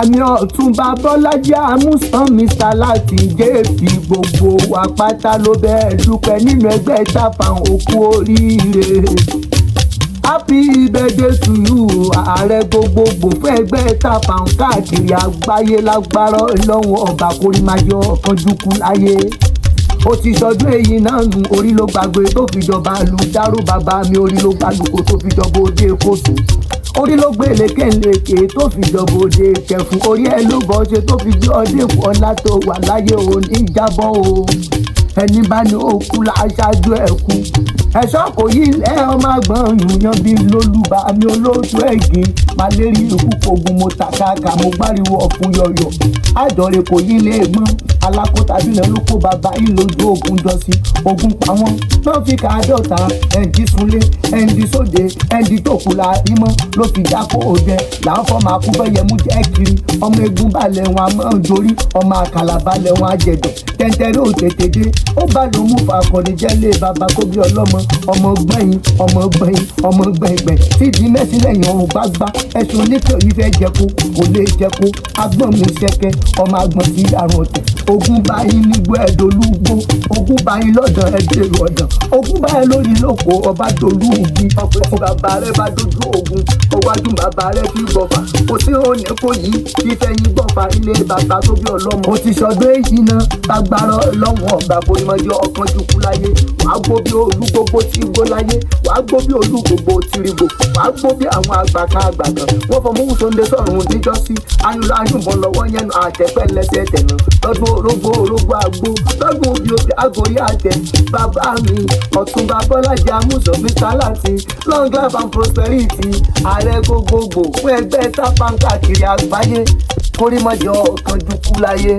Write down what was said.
àmì Ọ̀túnba Bolaji Amusan Mr. láti jẹ́ẹ̀fì gbogbo wa pátá ló bẹ́ẹ̀ dúpẹ́ nínú ẹgbẹ́ Tapan òkú oríire. Happy birthday to you ààrẹ gbogbogbò fún ẹgbẹ́ Tapan káàkiri àgbáyé lágbára Ọlọ́run ọba kórìmájọ ọ̀kanjúkú láyé. Ó ti sọdún èyí náà nù orí ló gbàgbé tó fi jọba lu dárò bàbá mi orí ló gbàlùkò tó fi jọba òde kòsò. Orí ló gbé lékèlékè tó fi jọba òde kẹfún orí ẹ ló bọ́ ṣe tó fi jọ ọdẹ ọlá tó wà láyé òní jábọ́ o. Ẹni bá ní òkú láṣáájú ẹ̀ kú ẹ̀ṣọ́ kò yí ilẹ̀ ọmọ àgbọ̀n yùnyàn bí lólùbá mi olóòtú ẹ̀gìn malérí ikú kogun mo tàkàkà mo gbáriwo ọ̀fun yọ̀yọ̀ àjọrè kò yí ilé ẹ̀gbọ́n alákòótàbílẹ̀ ló kó bàbá yìí lójú ogun jọ́sí ogun pa wọ́n náà fi kàádọ́ta ẹ̀ǹdí súnlé ẹ̀ǹdí sóde ẹ̀ǹdí tòkù la rí mọ́ ló fi jákó òjẹ làwọn fọmọ akúbẹ̀yẹ mú jẹ́ kiri ọmọ egun balẹ̀ wọn àmọ́ òjòrí ọmọ àkàlà balẹ̀ wọn àjẹ̀dọ̀ tẹ́ntẹ́rẹ́ ò tètè dé ó bá ló mú fàkọ̀dé jẹ́lé bàbá kó bí ọlọ́mọ ọmọ gbẹ̀yìn sídìí mẹ́sì lẹ́yìn ọrùn gbágbá ẹ̀sùn oníkẹ́ yìí fẹ́ jẹ́kó kò lè jẹ́kó agbọ́n mi ṣẹ́kẹ́ ọmọ agbọ̀n sí àrùn ọ̀tẹ̀ ogun báyìí nígbó ẹ̀dọ́lúgbó ogun báyìí lọ́dọ̀ ẹ̀dẹ́rù ọ̀dàn ogun báyìí lórí lóko ọba dolú ògì ọ̀pọ̀ bàbá rẹ̀ bá dojú ogun ọwájú bàbá rẹ̀ fi gbọ̀fà kò sí òní kò yí fífẹ́yìn gbọ̀fà ilé bàbá tó bí ọlọ́mọ ó ti sọdún èyí náà tagbára lọ́wọ́ ọ̀gbà forímọ́jọ́ ọ̀kanjúkú láyé wàá gbó bí olú gbogbo tí gbó láyé wàá gbó bí olú gbogbo tìrìgbò wàá gbó bí àwọn àgbàkan wọ́n fọmọ Sunday sọ̀rùn níjọ́sí ayúlọ ayúbọn lọ́wọ́ yẹnu àtẹ̀pẹ́ lẹ́sẹ̀ tẹ̀nà lọ́dún orógbó àgbó lọ́dún òbí àgórí àtẹ bàbá mi Ọ̀túnba Bolaji Amusan Mr. láti long life and prosperity ààrẹ gbogbogbò fún ẹgbẹ́ Tapan káàkiri àgbáyé kórìmọ́jọ ọ̀kanjúkú láyé.